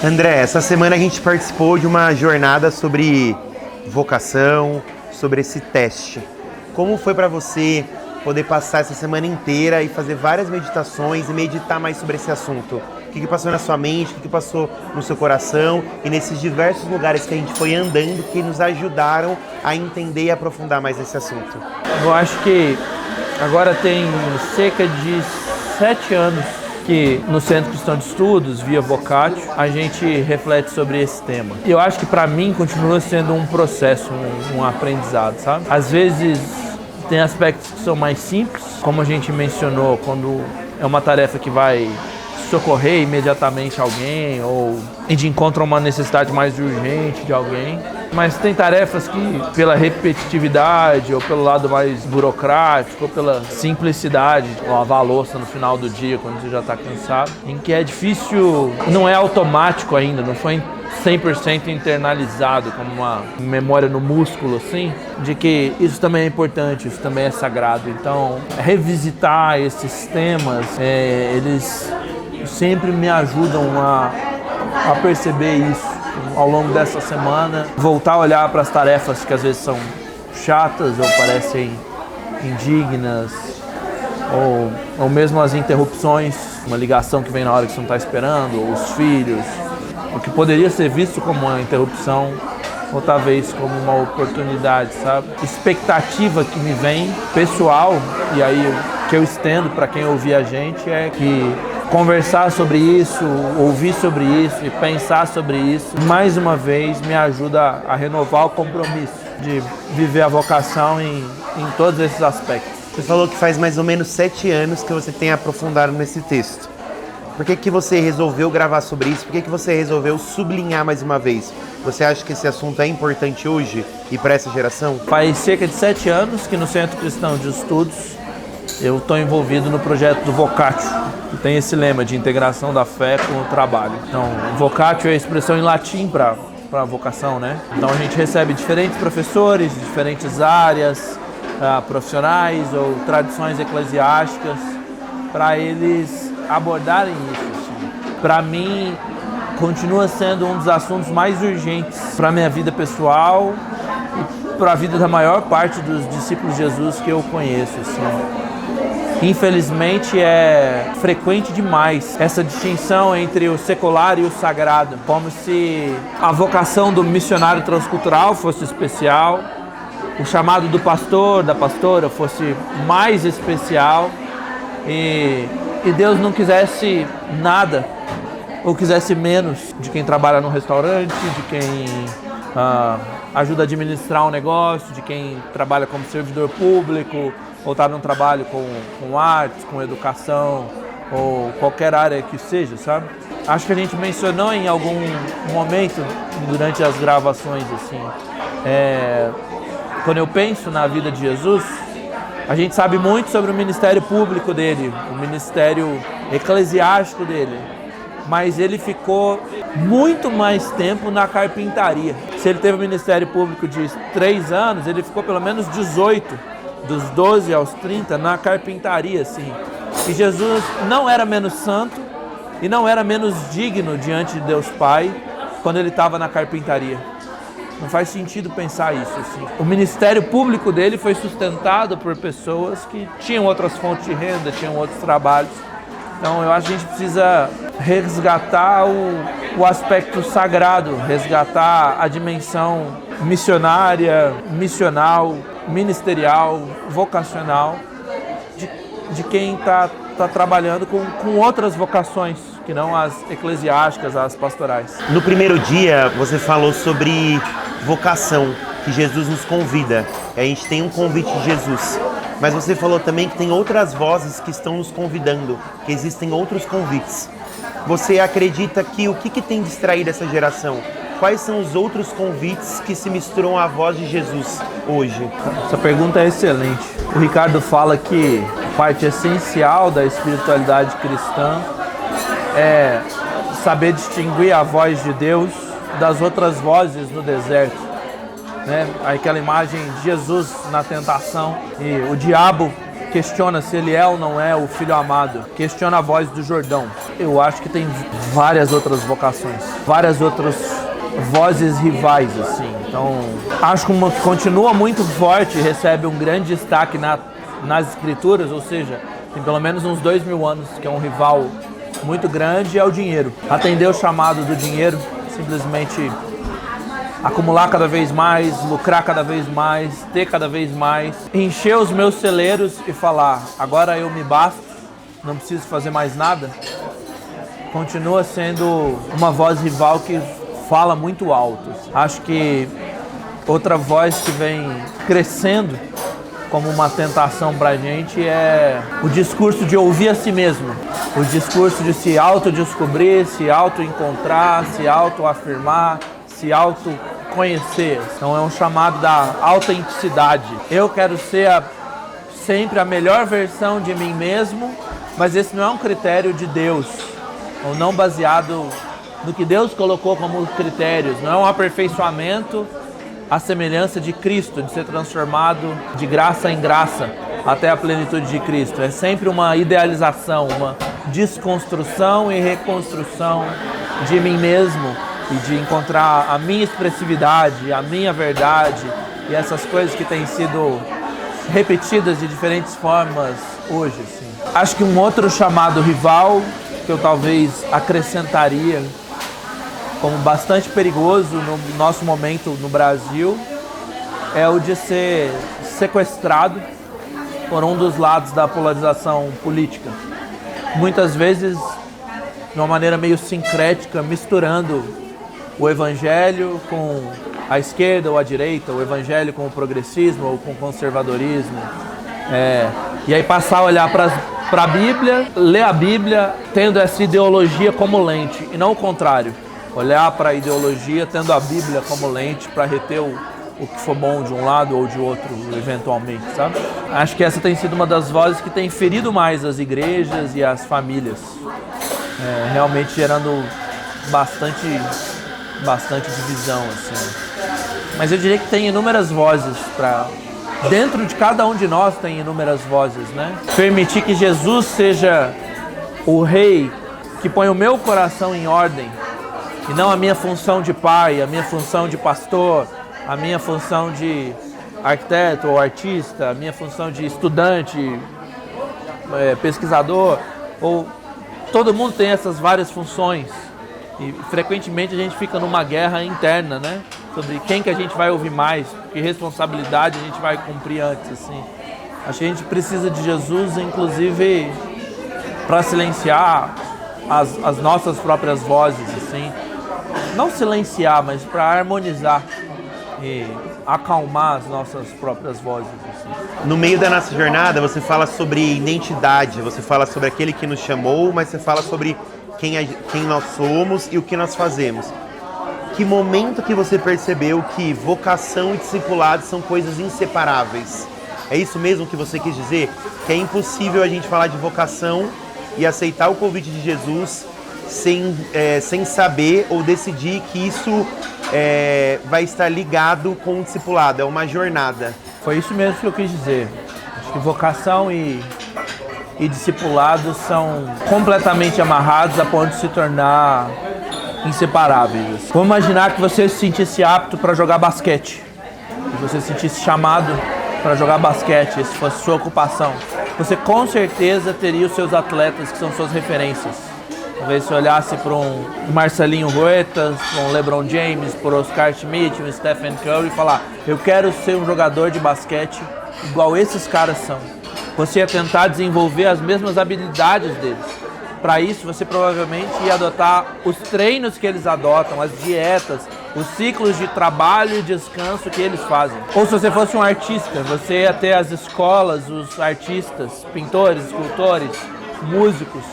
André, essa semana a gente participou de uma jornada sobre vocação, sobre esse teste. Como foi para você poder passar essa semana inteira e fazer várias meditações e meditar mais sobre esse assunto? O que passou na sua mente, o que passou no seu coração e nesses diversos lugares que a gente foi andando que nos ajudaram a entender e aprofundar mais esse assunto? Eu acho que agora tem cerca de 7 anos que no Centro Cristão de Estudos, via Vocatio, a gente reflete sobre esse tema. Eu acho que para mim continua sendo um processo, um aprendizado, sabe? Às vezes tem aspectos que são mais simples, como a gente mencionou, quando é uma tarefa que vai socorrer imediatamente alguém ou de encontro a uma necessidade mais urgente de alguém. Mas tem tarefas que, pela repetitividade, ou pelo lado mais burocrático, ou pela simplicidade, lavar a louça no final do dia, quando você já está cansado, em que é difícil, não é automático ainda, não foi 100% internalizado, como uma memória no músculo, assim, de que isso também é importante, isso também é sagrado. Então, revisitar esses temas, eles sempre me ajudam a perceber isso ao longo dessa semana, voltar a olhar para as tarefas que às vezes são chatas ou parecem indignas, ou mesmo as interrupções, uma ligação que vem na hora que você não está esperando, ou os filhos, o que poderia ser visto como uma interrupção, ou talvez como uma oportunidade, sabe? Expectativa que me vem, pessoal, e aí que eu estendo para quem ouvir a gente, é que conversar sobre isso, ouvir sobre isso e pensar sobre isso, mais uma vez me ajuda a renovar o compromisso de viver a vocação em todos esses aspectos. Você falou que faz mais ou menos 7 anos que você tem aprofundado nesse texto. Por que você resolveu gravar sobre isso? Por que você resolveu sublinhar mais uma vez? Você acha que esse assunto é importante hoje e para essa geração? Faz cerca de 7 anos que no Centro Cristão de Estudos eu estou envolvido no projeto do Vocatio, que tem esse lema de integração da fé com o trabalho. Então, Vocatio é a expressão em latim para vocação, né? Então a gente recebe diferentes professores de diferentes áreas, profissionais ou tradições eclesiásticas, para eles abordarem isso. Assim. Para mim, continua sendo um dos assuntos mais urgentes para a minha vida pessoal e para a vida da maior parte dos discípulos de Jesus que eu conheço. Assim. Infelizmente é frequente demais essa distinção entre o secular e o sagrado, como se a vocação do missionário transcultural fosse especial, o chamado do pastor, da pastora fosse mais especial e Deus não quisesse nada ou quisesse menos de quem trabalha no restaurante, de quem ajuda a administrar um negócio, de quem trabalha como servidor público, ou está num trabalho com artes, com educação, ou qualquer área que seja, sabe? Acho que a gente mencionou em algum momento, durante as gravações, assim, quando eu penso na vida de Jesus, a gente sabe muito sobre o ministério público dele, o ministério eclesiástico dele, mas ele ficou muito mais tempo na carpintaria. Se ele teve um ministério público de 3 anos, ele ficou pelo menos 18, dos 12 aos 30, na carpintaria, assim. E Jesus não era menos santo e não era menos digno diante de Deus Pai quando ele estava na carpintaria. Não faz sentido pensar isso, assim. O ministério público dele foi sustentado por pessoas que tinham outras fontes de renda, tinham outros trabalhos. Então eu acho que a gente precisa resgatar o aspecto sagrado, resgatar a dimensão missionária, missional, ministerial, vocacional, de quem está trabalhando com outras vocações, que não as eclesiásticas, as pastorais. No primeiro dia, você falou sobre vocação, que Jesus nos convida. A gente tem um convite de Jesus. Mas você falou também que tem outras vozes que estão nos convidando, que existem outros convites. Você acredita que o que tem distraído essa geração? Quais são os outros convites que se misturam à voz de Jesus hoje? Essa pergunta é excelente. O Ricardo fala que parte essencial da espiritualidade cristã é saber distinguir a voz de Deus das outras vozes no deserto. Né? Aquela imagem de Jesus na tentação e o diabo questiona se ele é ou não é o filho amado, questiona a voz do Jordão. eu acho que tem várias outras vocações, várias outras vozes rivais, assim. Então, acho que uma que continua muito forte, recebe um grande destaque nas escrituras, ou seja, tem pelo menos uns 2000 anos, que é um rival muito grande, é o dinheiro. Atender o chamado do dinheiro, simplesmente acumular cada vez mais, lucrar cada vez mais, ter cada vez mais, encher os meus celeiros e falar, agora eu me basto, não preciso fazer mais nada, continua sendo uma voz rival que fala muito alto. Acho que outra voz que vem crescendo como uma tentação pra gente é o discurso de ouvir a si mesmo, o discurso de se autodescobrir, se autoencontrar, se autoafirmar, se autoconhecer. Então é um chamado da autenticidade. Eu quero ser sempre a melhor versão de mim mesmo, mas esse não é um critério de Deus, ou não baseado no que Deus colocou como critérios, não é um aperfeiçoamento à semelhança de Cristo, de ser transformado de graça em graça até a plenitude de Cristo. É sempre uma idealização, uma desconstrução e reconstrução de mim mesmo e de encontrar a minha expressividade, a minha verdade e essas coisas que têm sido repetidas de diferentes formas hoje. Assim. Acho que um outro chamado rival que eu talvez acrescentaria como bastante perigoso no nosso momento no Brasil é o de ser sequestrado por um dos lados da polarização política. Muitas vezes, de uma maneira meio sincrética, misturando o evangelho com a esquerda ou a direita, o evangelho com o progressismo ou com o conservadorismo. E aí passar a olhar para a Bíblia, ler a Bíblia tendo essa ideologia como lente, e não o contrário. Olhar para a ideologia tendo a Bíblia como lente para reter o que for bom de um lado ou de outro, eventualmente, sabe? Acho que essa tem sido uma das vozes que tem ferido mais as igrejas e as famílias, realmente gerando bastante divisão, assim. Mas eu diria que tem inúmeras vozes dentro de cada um de nós tem inúmeras vozes, né? Permitir que Jesus seja o rei que põe o meu coração em ordem, e não a minha função de pai, a minha função de pastor, a minha função de arquiteto ou artista, a minha função de estudante, pesquisador, ou todo mundo tem essas várias funções e frequentemente a gente fica numa guerra interna, né? Sobre quem que a gente vai ouvir mais, que responsabilidade a gente vai cumprir antes, assim. Acho que a gente precisa de Jesus, inclusive, para silenciar as nossas próprias vozes, assim. Não silenciar, mas para harmonizar e acalmar as nossas próprias vozes. Assim. No meio da nossa jornada, você fala sobre identidade, você fala sobre aquele que nos chamou, mas você fala sobre quem nós somos e o que nós fazemos. Que momento que você percebeu que vocação e discipulado são coisas inseparáveis? É isso mesmo que você quis dizer? Que é impossível a gente falar de vocação e aceitar o convite de Jesus sem saber ou decidir que isso vai estar ligado com o discipulado, é uma jornada. Foi isso mesmo que eu quis dizer. Acho que vocação e discipulado são completamente amarrados a ponto de se tornar inseparáveis. Vamos imaginar que você se sentisse apto para jogar basquete, que você se sentisse chamado para jogar basquete, se fosse sua ocupação. Você com certeza teria os seus atletas que são suas referências. Talvez se olhasse para um Marcelinho Huertas, para um LeBron James, para o Oscar Schmidt, um Stephen Curry e falar, eu quero ser um jogador de basquete igual esses caras são. Você ia tentar desenvolver as mesmas habilidades deles. Para isso, você provavelmente ia adotar os treinos que eles adotam, as dietas, os ciclos de trabalho e descanso que eles fazem. Ou se você fosse um artista, você ia ter as escolas, os artistas, pintores, escultores, músicos,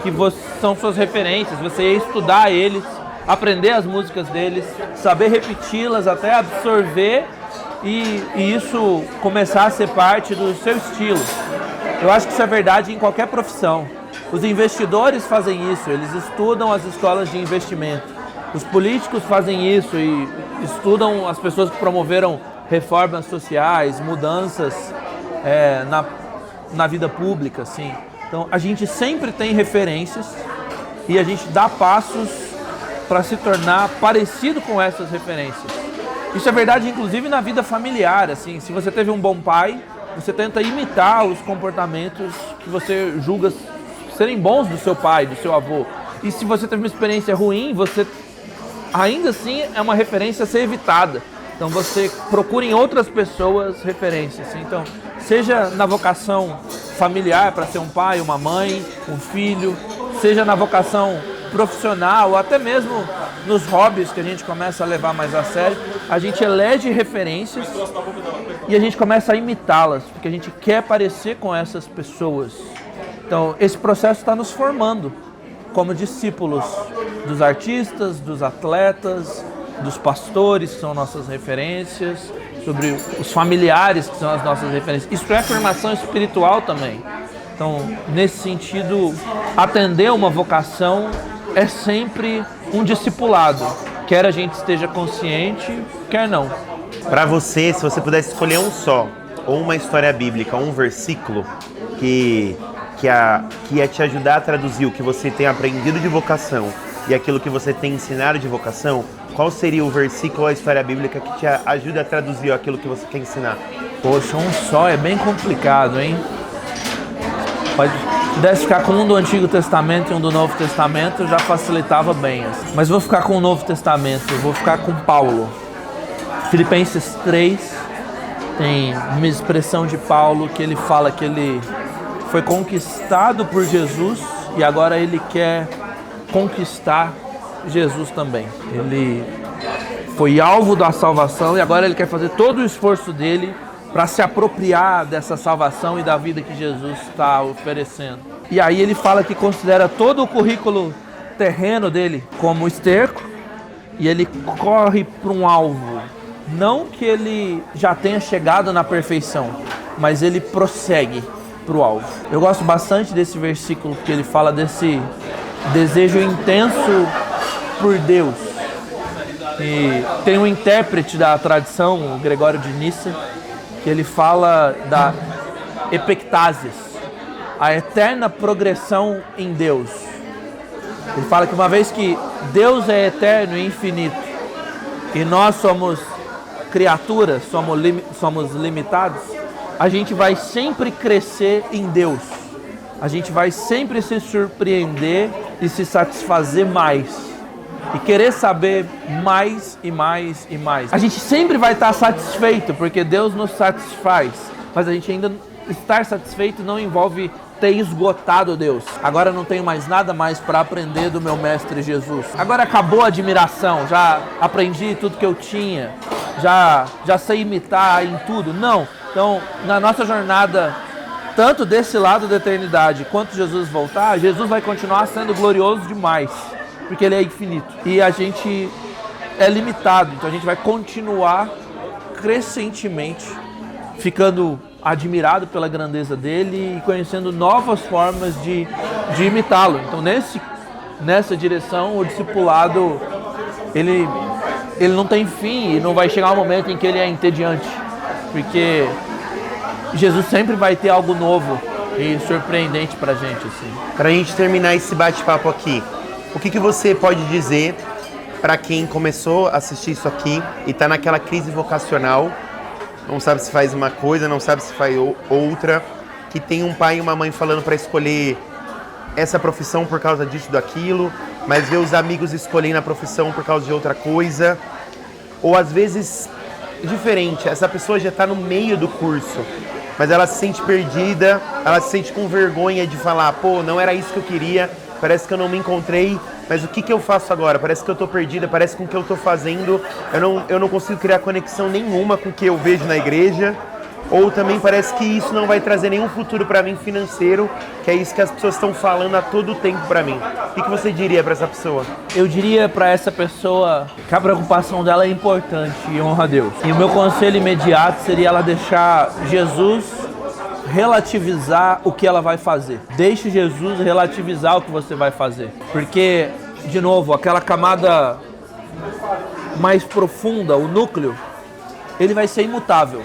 que são suas referências, você ia estudar eles, aprender as músicas deles, saber repeti-las até absorver e isso começar a ser parte do seu estilo. Eu acho que isso é verdade em qualquer profissão. Os investidores fazem isso, eles estudam as escolas de investimento. Os políticos fazem isso e estudam as pessoas que promoveram reformas sociais, mudanças na vida pública, assim. Então a gente sempre tem referências e a gente dá passos para se tornar parecido com essas referências. Isso é verdade inclusive na vida familiar, assim, se você teve um bom pai, você tenta imitar os comportamentos que você julga serem bons do seu pai, do seu avô. E se você teve uma experiência ruim, você ainda assim é uma referência a ser evitada. Então você procura em outras pessoas referências. Então, seja na vocação familiar para ser um pai, uma mãe, um filho, seja na vocação profissional ou até mesmo nos hobbies que a gente começa a levar mais a sério, a gente elege referências e a gente começa a imitá-las, porque a gente quer parecer com essas pessoas. Então, esse processo está nos formando como discípulos dos artistas, dos atletas, dos pastores, que são nossas referências, sobre os familiares, que são as nossas referências. Isso é formação espiritual também. Então, nesse sentido, atender uma vocação é sempre um discipulado, quer a gente esteja consciente, quer não. Para você, se você pudesse escolher um só, ou uma história bíblica, ou um versículo que ia te ajudar a traduzir o que você tem aprendido de vocação e aquilo que você tem ensinado de vocação, qual seria o versículo ou a história bíblica que te ajuda a traduzir aquilo que você quer ensinar? Poxa, um só é bem complicado, hein? Se pudesse ficar com um do Antigo Testamento e um do Novo Testamento, já facilitava bem. Assim. Mas vou ficar com o Novo Testamento, vou ficar com Paulo. Filipenses 3 tem uma expressão de Paulo que ele fala que ele foi conquistado por Jesus e agora ele quer conquistar Jesus também. Ele foi alvo da salvação e agora ele quer fazer todo o esforço dele para se apropriar dessa salvação e da vida que Jesus está oferecendo. E aí ele fala que considera todo o currículo terreno dele como esterco e ele corre para um alvo. Não que ele já tenha chegado na perfeição, mas ele prossegue para o alvo. Eu gosto bastante desse versículo porque ele fala desse desejo intenso por Deus. E tem um intérprete da tradição, o Gregório de Nyssa, que ele fala da epectasis, a eterna progressão em Deus. Ele fala que uma vez que Deus é eterno e infinito e nós somos criaturas, somos limitados, a gente vai sempre crescer em Deus. A gente vai sempre se surpreender e se satisfazer mais. E querer saber mais e mais e mais. A gente sempre vai estar satisfeito, porque Deus nos satisfaz. Mas a gente ainda estar satisfeito não envolve ter esgotado Deus. Agora não tenho mais nada mais para aprender do meu mestre Jesus. Agora acabou a admiração, já aprendi tudo que eu tinha. Já sei imitar em tudo. Não. Então, na nossa jornada, tanto desse lado da eternidade, quanto Jesus voltar, Jesus vai continuar sendo glorioso demais. Porque ele é infinito. E a gente é limitado. Então a gente vai continuar crescentemente ficando admirado pela grandeza dele e conhecendo novas formas de imitá-lo. Então nessa direção o discipulado ele não tem fim e não vai chegar um momento em que ele é entediante. Porque Jesus sempre vai ter algo novo e surpreendente pra gente. Assim. Pra gente terminar esse bate-papo aqui, o que você pode dizer para quem começou a assistir isso aqui e está naquela crise vocacional, não sabe se faz uma coisa, não sabe se faz outra, que tem um pai e uma mãe falando para escolher essa profissão por causa disso, daquilo, mas vê os amigos escolhendo a profissão por causa de outra coisa, ou às vezes diferente, essa pessoa já está no meio do curso, mas ela se sente perdida, ela se sente com vergonha de falar, pô, não era isso que eu queria, parece que eu não me encontrei, mas o que eu faço agora? Parece que eu estou perdida, parece que com o que eu estou fazendo eu não consigo criar conexão nenhuma com o que eu vejo na igreja, ou também parece que isso não vai trazer nenhum futuro para mim financeiro, que é isso que as pessoas estão falando a todo tempo para mim. O que você diria para essa pessoa? Eu diria para essa pessoa que a preocupação dela é importante e honra a Deus. E o meu conselho imediato seria ela deixar Jesus relativizar o que ela vai fazer. Deixe Jesus relativizar o que você vai fazer. Porque, de novo, aquela camada mais profunda, o núcleo, ele vai ser imutável.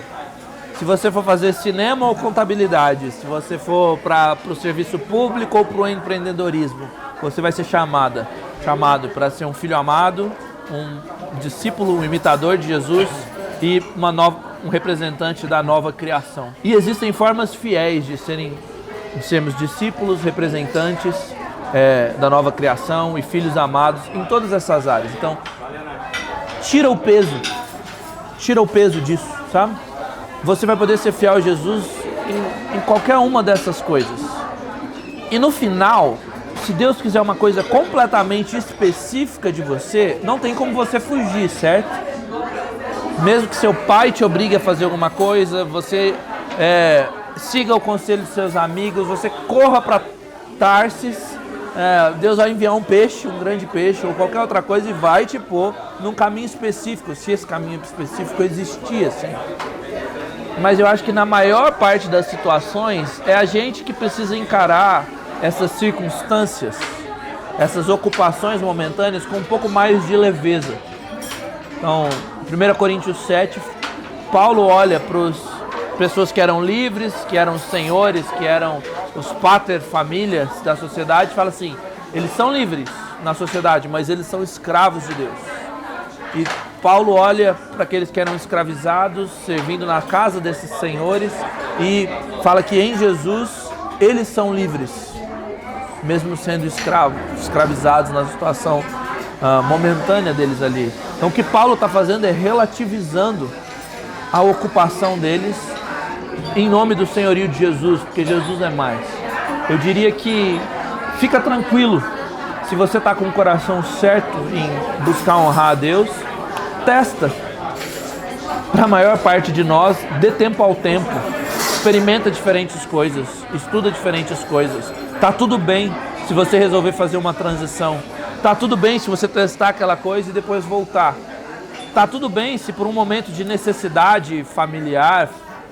se você for fazer cinema ou contabilidade, se você for para o serviço público ou para o empreendedorismo, você vai ser chamado para ser um filho amado, um discípulo, um imitador de Jesus e um representante da nova criação. E existem formas fiéis de sermos discípulos, representantes da nova criação e filhos amados em todas essas áreas. Então, tira o peso disso, sabe? Você vai poder ser fiel a Jesus em qualquer uma dessas coisas. E no final, se Deus quiser uma coisa completamente específica de você, não tem como você fugir, certo? Mesmo que seu pai te obrigue a fazer alguma coisa, você siga o conselho dos seus amigos, você corra para Tarsis, Deus vai enviar um peixe, um grande peixe ou qualquer outra coisa e vai te pôr num caminho específico, se esse caminho específico existia, assim. Mas eu acho que na maior parte das situações é a gente que precisa encarar essas circunstâncias, essas ocupações momentâneas com um pouco mais de leveza. Então, 1 Coríntios 7, Paulo olha para as pessoas que eram livres, que eram senhores, que eram os pater famílias da sociedade, e fala assim, eles são livres na sociedade, mas eles são escravos de Deus. E Paulo olha para aqueles que eram escravizados, servindo na casa desses senhores, e fala que em Jesus eles são livres, mesmo sendo escravizados na situação momentânea deles ali. Então o que Paulo está fazendo é relativizando a ocupação deles em nome do senhorio de Jesus, porque Jesus é mais. Eu diria que fica tranquilo, se você está com o coração certo em buscar honrar a Deus, testa. Para a maior parte de nós, dê tempo ao tempo, experimenta diferentes coisas, estuda diferentes coisas. Tá tudo bem se você resolver fazer uma transição. Tá tudo bem se você testar aquela coisa e depois voltar. Tá tudo bem se por um momento de necessidade familiar,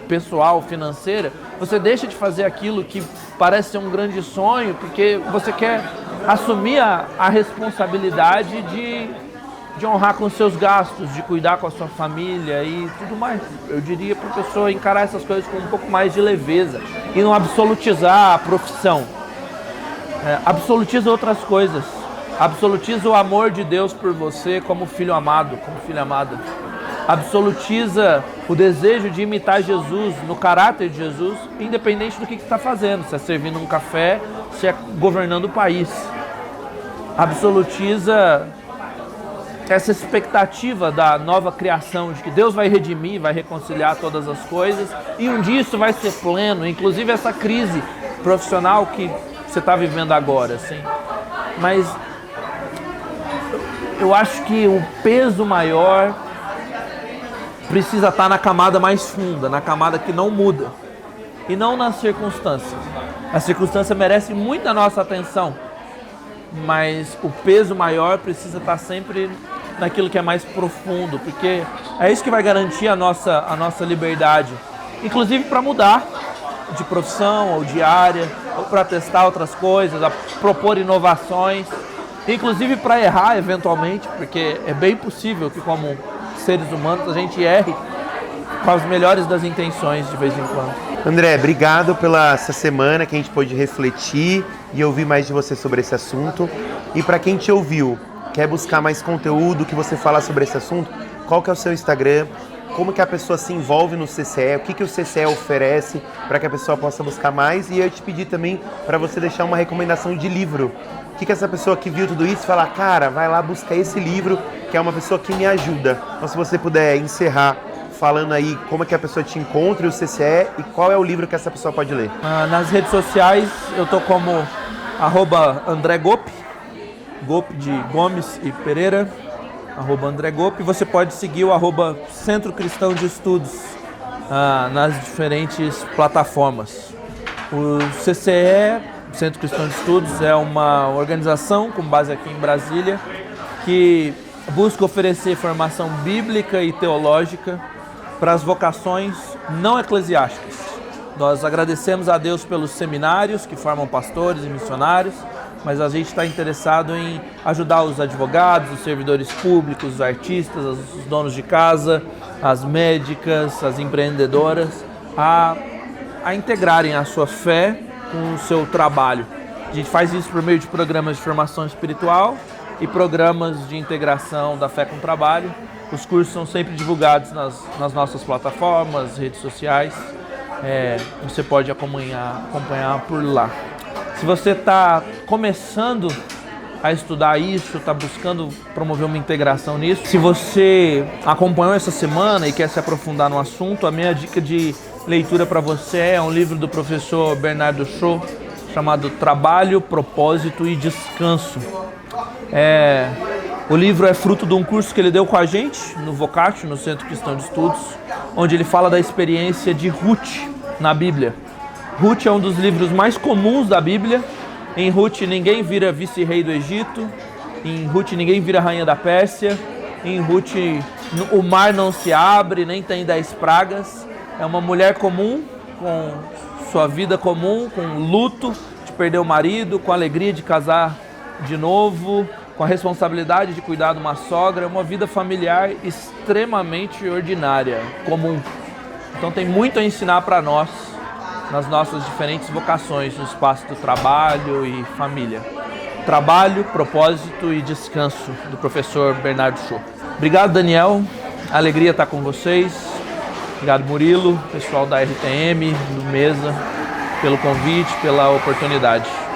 pessoal, financeira, você deixa de fazer aquilo que parece ser um grande sonho, porque você quer assumir a responsabilidade de honrar com os seus gastos, de cuidar com a sua família e tudo mais. Eu diria para a pessoa encarar essas coisas com um pouco mais de leveza e não absolutizar a profissão. Absolutiza outras coisas. Absolutiza o amor de Deus por você como filho amado, como filha amada. Absolutiza o desejo de imitar Jesus, no caráter de Jesus, independente do que você está fazendo, se é servindo um café, se é governando o país. Absolutiza essa expectativa da nova criação, de que Deus vai redimir, vai reconciliar todas as coisas, e um dia isso vai ser pleno, inclusive essa crise profissional que você está vivendo agora, assim. Mas eu acho que o peso maior precisa estar na camada mais funda, na camada que não muda, e não nas circunstâncias. A circunstância merece muita nossa atenção, mas o peso maior precisa estar sempre naquilo que é mais profundo, porque é isso que vai garantir a nossa liberdade, inclusive para mudar de profissão ou de área, ou para testar outras coisas, a propor inovações, inclusive para errar eventualmente, porque é bem possível que como seres humanos a gente erre com as melhores das intenções de vez em quando. André, obrigado pela essa semana que a gente pôde refletir e ouvir mais de você sobre esse assunto. E para quem te ouviu, quer buscar mais conteúdo que você fala sobre esse assunto, qual que é o seu Instagram? Como que a pessoa se envolve no CCE? O que o CCE oferece para que a pessoa possa buscar mais? E eu te pedi também para você deixar uma recomendação de livro. O que essa pessoa que viu tudo isso fala, cara, vai lá buscar esse livro, que é uma pessoa que me ajuda. Então, se você puder encerrar falando aí como é que a pessoa te encontra, o CCE, e qual é o livro que essa pessoa pode ler. Nas redes sociais, eu tô como @AndréGope, Gope de Gomes e Pereira, @AndréGope. Você pode seguir o @Centro Cristão de Estudos nas diferentes plataformas. O CCE, Centro Cristão de Estudos, é uma organização com base aqui em Brasília que busca oferecer formação bíblica e teológica para as vocações não eclesiásticas. Nós agradecemos a Deus pelos seminários que formam pastores e missionários, mas a gente está interessado em ajudar os advogados, os servidores públicos, os artistas, os donos de casa, as médicas, as empreendedoras, a integrarem a sua fé com o seu trabalho. A gente faz isso por meio de programas de formação espiritual e programas de integração da fé com o trabalho. Os cursos são sempre divulgados nas nossas plataformas, redes sociais. Você pode acompanhar por lá. Se você está começando a estudar isso, está buscando promover uma integração nisso, se você acompanhou essa semana e quer se aprofundar no assunto, a minha dica de leitura para você é um livro do professor Bernardo Shaw, chamado Trabalho, Propósito e Descanso. O livro é fruto de um curso que ele deu com a gente no Vocatio, no Centro Cristão de Estudos, onde ele fala da experiência de Ruth na Bíblia. Ruth é um dos livros mais comuns da Bíblia. Em Ruth ninguém vira vice-rei do Egito, em Ruth ninguém vira rainha da Pérsia, em Ruth o mar não se abre, nem tem 10 pragas. É uma mulher comum, com sua vida comum, com luto de perder o marido, com a alegria de casar de novo, com a responsabilidade de cuidar de uma sogra, uma vida familiar extremamente ordinária, comum. Então tem muito a ensinar para nós nas nossas diferentes vocações, no espaço do trabalho e família. Trabalho, Propósito e Descanso, do professor Bernardo Shaw. Obrigado, Daniel. Alegria estar com vocês. Obrigado, Murilo, pessoal da RTM, do Mesa, pelo convite, pela oportunidade.